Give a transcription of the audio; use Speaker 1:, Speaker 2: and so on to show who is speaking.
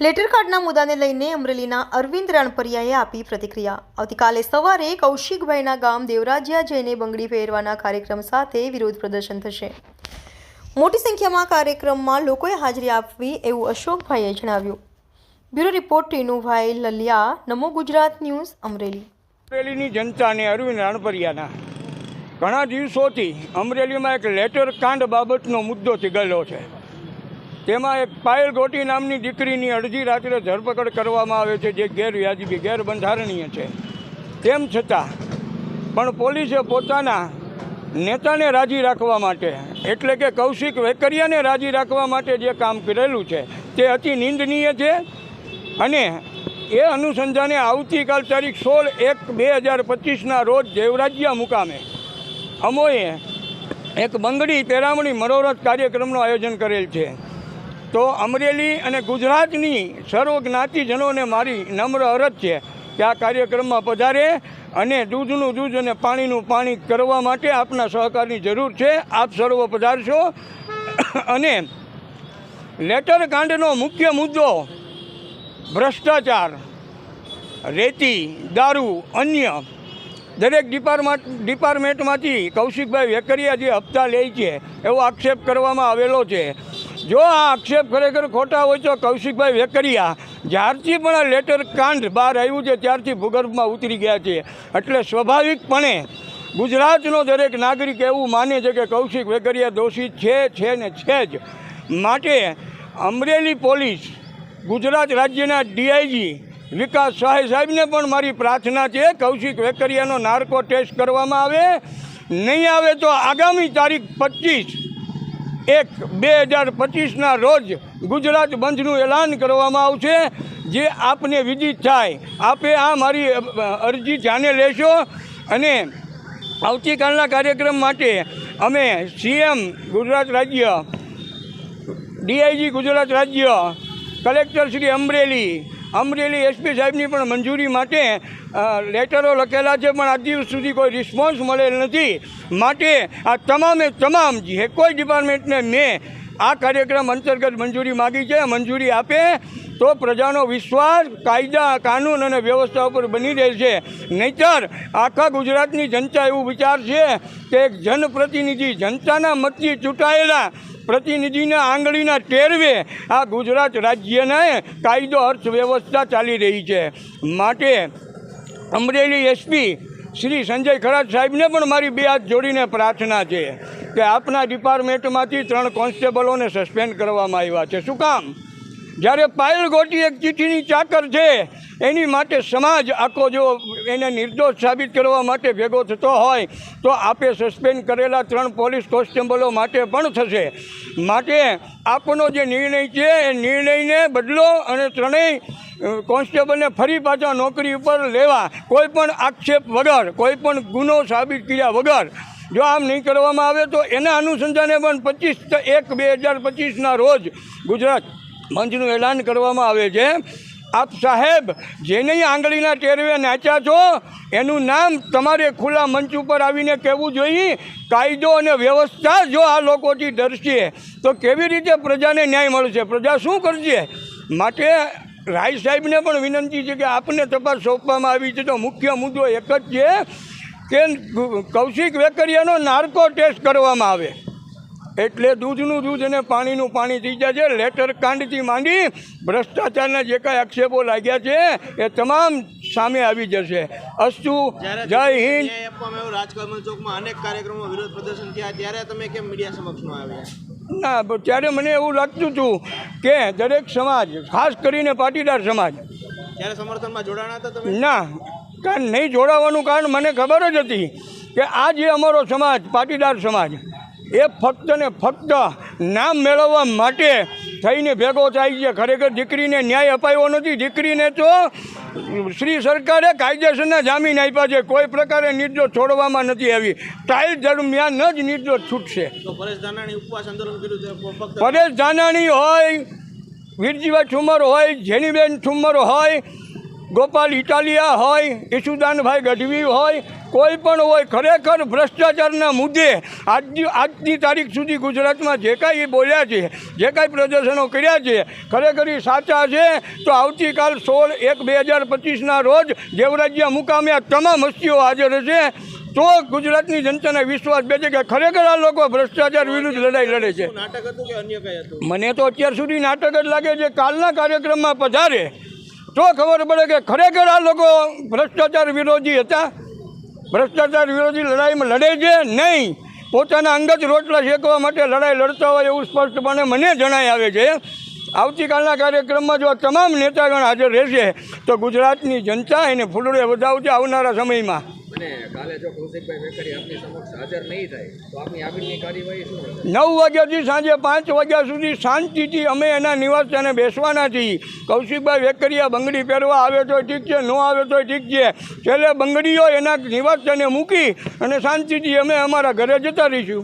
Speaker 1: Letter કાર્ડના મુદ્દાને લઈને અમરેલીના અરવિંદ રાણપરિયાએ આપી પ્રતિક્રિયા। આવતીકાલે સવારે કૌશિકભાઈના ગામ દેવરાજિયા જઈને બંગડી પહેરવાના કાર્યક્રમ સાથે વિરોધ પ્રદર્શન થશે। મોટી સંખ્યામાં કાર્યક્રમમાં લોકોએ હાજરી આપવી એવું અશોકભાઈએ જણાવ્યું। બ્યુરો રિપોર્ટ ટીનુભાઈ લલિયા, નમો ગુજરાત ન્યૂઝ, અમરેલી।
Speaker 2: અમરેલીની જનતાને અરવિંદ રાણપરિયાના ઘણા દિવસોથી અમરેલીમાં એક લેટર કાંડ બાબતનો મુદ્દો ગયેલો છે। તેમાં એક પાયલ ગોટી નામની દીકરીની અડધી રાત્રે ધરપકડ કરવામાં આવે છે, જે ગેરવ્યાજબી ગેરબંધારણીય છે। તેમ છતાં પણ પોલીસે પોતાના નેતાને રાજી રાખવા માટે, એટલે કે કૌશિક વેકરિયાને રાજી રાખવા માટે જે કામ કરેલું છે તે અતિ નિંદનીય છે। અને એ અનુસંધાને આવતીકાલ તારીખ 16/1/2025ના રોજ દેવરાજિયા મુકામે અમોએ એક બંગડી પેરામણી મનોરથ કાર્યક્રમનું આયોજન કરેલ છે। તો અમરેલી અને ગુજરાતની સર્વ જ્ઞાતિજનોને મારી નમ્ર અરજ છે કે આ કાર્યક્રમમાં પધારે અને દૂધનું દૂધ અને પાણીનું પાણી કરવા માટે આપના સહકારની જરૂર છે। આપ સર્વ પધારશો। અને લેટર કાંડનો મુખ્ય મુદ્દો ભ્રષ્ટાચાર, રેતી, દારૂ, અન્ય દરેક ડિપાર્ટમેન્ટમાંથી કૌશિકભાઈ વેકરિયા જે હપ્તા લે છે એવો આક્ષેપ કરવામાં આવેલો છે। જો આ આક્ષેપ ખરેખર ખોટા હોય તો કૌશિકભાઈ વેકરિયા જ્યારથી પણ આ લેટર કાંડ બહાર આવ્યું છે ત્યારથી ભૂગર્ભમાં ઉતરી ગયા છે। એટલે સ્વાભાવિકપણે ગુજરાતનો દરેક નાગરિક એવું માને છે કે કૌશિક વેકરિયા દોષિત છે ને છે જ। માટે અમરેલી પોલીસ, ગુજરાત રાજ્યના ડીઆઈજી વિકાસ સહાય સાહેબને પણ મારી પ્રાર્થના છે, કૌશિક વેકરિયાનો નાર્કો ટેસ્ટ કરવામાં આવે। નહીં આવે તો આગામી તારીખ 25/1/2025ના રોજ ગુજરાત બંધનું એલાન કરવામાં આવશે, જે આપને વિદિત થાય। આપે આ મારી અરજી ધ્યાને લેશો। અને આવતીકાલના કાર્યક્રમ માટે અમે સીએમ ગુજરાત રાજ્ય, ડીઆઈજી ગુજરાત રાજ્ય, કલેક્ટર શ્રી અમરેલી એસપી સાહેબની પણ મંજૂરી માટે લેટરો લખેલા છે, પણ આજ દિવસ સુધી કોઈ રિસ્પોન્સ મળેલ નથી। માટે આ તમામે તમામ જે કોઈ ડિપાર્ટમેન્ટને મેં આ કાર્યક્રમ અંતર્ગત મંજૂરી માગી છે। મંજૂરી આપે તો પ્રજાનો વિશ્વાસ કાયદા, કાનૂન અને વ્યવસ્થા ઉપર બની રહેશે। નહીંતર આખા ગુજરાતની જનતા એવું વિચારશે કે એક જનપ્રતિનિધિ, જનતાના મતથી ચૂંટાયેલા પ્રતિનિધિના આંગળીના ટેરવે આ ગુજરાત રાજ્યને કાયદો અર્થવ્યવસ્થા ચાલી રહી છે। માટે અમરેલી એસપી શ્રી સંજય ખરાત સાહેબને પણ મારી બે હાથ જોડીને પ્રાર્થના છે કે આપના ડિપાર્ટમેન્ટમાંથી 3 કોન્સ્ટેબલોને સસ્પેન્ડ કરવામાં આવ્યા છે। શું કામ? જ્યારે પાયલ ગોટી એક ચીઠીની ચાકર છે, એની માટે સમાજ આખો જો એને નિર્દોષ સાબિત કરવા માટે ભેગો થતો હોય તો આપે સસ્પેન્ડ કરેલા 3 પોલીસ કોન્સ્ટેબલો માટે પણ થશે। માટે આપનો જે નિર્ણય છે એ નિર્ણયને બદલો અને 3 કોન્સ્ટેબલને ફરી પાછા નોકરી ઉપર લેવા, કોઈ પણ આક્ષેપ વગર, કોઈ પણ ગુનો સાબિત કર્યા વગર જો આમ નહીં કરવામાં આવે તો એના અનુસંધાને પણ 25/1/2025ના રોજ ગુજરાત મંચનું એલાન કરવામાં આવે છે। આપ સાહેબ જેને આંગળીના ટેરવે નાચ્યા છો એનું નામ તમારે ખુલ્લા મંચ ઉપર આવીને કહેવું જોઈએ। કાયદો અને વ્યવસ્થા જો આ લોકોથી ડરશે તો કેવી રીતે પ્રજાને ન્યાય મળશે? પ્રજા શું કરશે? માટે રાય સાહેબને પણ વિનંતી છે કે આપને તપાસ સોંપવામાં આવી છે તો મુખ્ય મુદ્દો એક જ છે કે કૌશિક વેકરિયાનો નાર્કો ટેસ્ટ કરવામાં આવે, એટલે દૂધનું દૂધ અને પાણીનું પાણી થઈ જશે। લેટર કાંડથી માંડી ભ્રષ્ટાચારના જે કાંઈ આક્ષેપો લાગ્યા છે એ તમામ સામે આવી જશે। અસ્તુ, જય હિન્દ।
Speaker 3: રાજકમલ ચોકમાં અનેક કાર્યક્રમો વિરોધ પ્રદર્શન થયા, ત્યારે તમે કેમ મીડિયા સમક્ષ ન આવ્યા?
Speaker 2: ના, ત્યારે મને એવું લાગતું હતું કે દરેક સમાજ, ખાસ કરીને પાટીદાર સમાજ,
Speaker 3: ત્યારે સમર્થનમાં જોડાણા હતા તમે?
Speaker 2: ના, કારણ નહીં જોડાવાનું કારણ મને ખબર જ હતી કે આ જે અમારો સમાજ, પાટીદાર સમાજ, એ ફક્ત ને ફક્ત નામ મેળવવા માટે થઈને ભેગો થાય છે। ખરેખર દીકરીને ન્યાય અપાયો નથી। દીકરીને તો શ્રી સરકારે કાયદેસરના જામીન આપ્યા છે, કોઈ પ્રકારે નિર્દોષ છોડવામાં નથી આવી। ટ્રાયલ દરમિયાન જ નિર્દોષ છૂટશે।
Speaker 3: પરેશ ધાનાણી ઉપવાસ આંદોલન કર્યું,
Speaker 2: પરેશ ધાનાણી હોય, વીરજીભાઈ ઠુમ્મર હોય, જેનીબેન ઠુમ્મર હોય, ગોપાલ ઇટાલિયા હોય, ઈશુદાનભાઈ ગઢવી હોય, કોઈ પણ હોય, ખરેખર ભ્રષ્ટાચારના મુદ્દે આજની તારીખ સુધી ગુજરાતમાં જે કાંઈ બોલ્યા છે, જે કાંઈ પ્રદર્શનો કર્યા છે, ખરેખર એ સાચા છે. તો આવતીકાલ 16/1/2025ના રોજ દેવરાજ્યા મુકામે આ તમામ હસ્તીઓ હાજર હશે. તો ગુજરાતની જનતાને વિશ્વાસ બેસે કે ખરેખર આ લોકો ભ્રષ્ટાચાર વિરુદ્ધ લડાઈ લડે છે.
Speaker 3: નાટક હતું કે અન્ય કંઈ હતું?
Speaker 2: મને તો અત્યાર સુધી નાટક જ લાગે છે. કાલના કાર્યક્રમમાં પધારે તો ખબર પડે કે ખરેખર આ લોકો ભ્રષ્ટાચાર વિરોધી હતા, ભ્રષ્ટાચાર વિરોધી લડાઈમાં લડે છે નહીં, પોતાના અંગત રોટલા શેકવા માટે લડાઈ લડતા હોય એવું સ્પષ્ટપણે મને જણાઈ આવે છે. આવતીકાલના કાર્યક્રમમાં જો તમામ નેતાગણ હાજર રહેશે તો ગુજરાતની જનતા એને ફૂલડે વધાવશે આવનારા સમયમાં.
Speaker 4: અને કાલે જો કૌશિકભાઈ વેકરી આપની સમક્ષ હાજર નહીં થાય તો આપની આગળની કાર્યવાહી શું હશે?
Speaker 2: 9 વાગ્યાથી સાંજે 5 વાગ્યા સુધી શાંતિથી અમે એના નિવાસસ્થાને બેસવાના છીએ. કૌશિકભાઈ વેકરિયા બંગડી પહેરવા આવે તો ઠીક છે, ન આવે તો ઠીક છે, છેલ્લે બંગડીઓ એના નિવાસસ્થાને મૂકી અને શાંતિથી અમે અમારા ઘરે જતા રહીશું.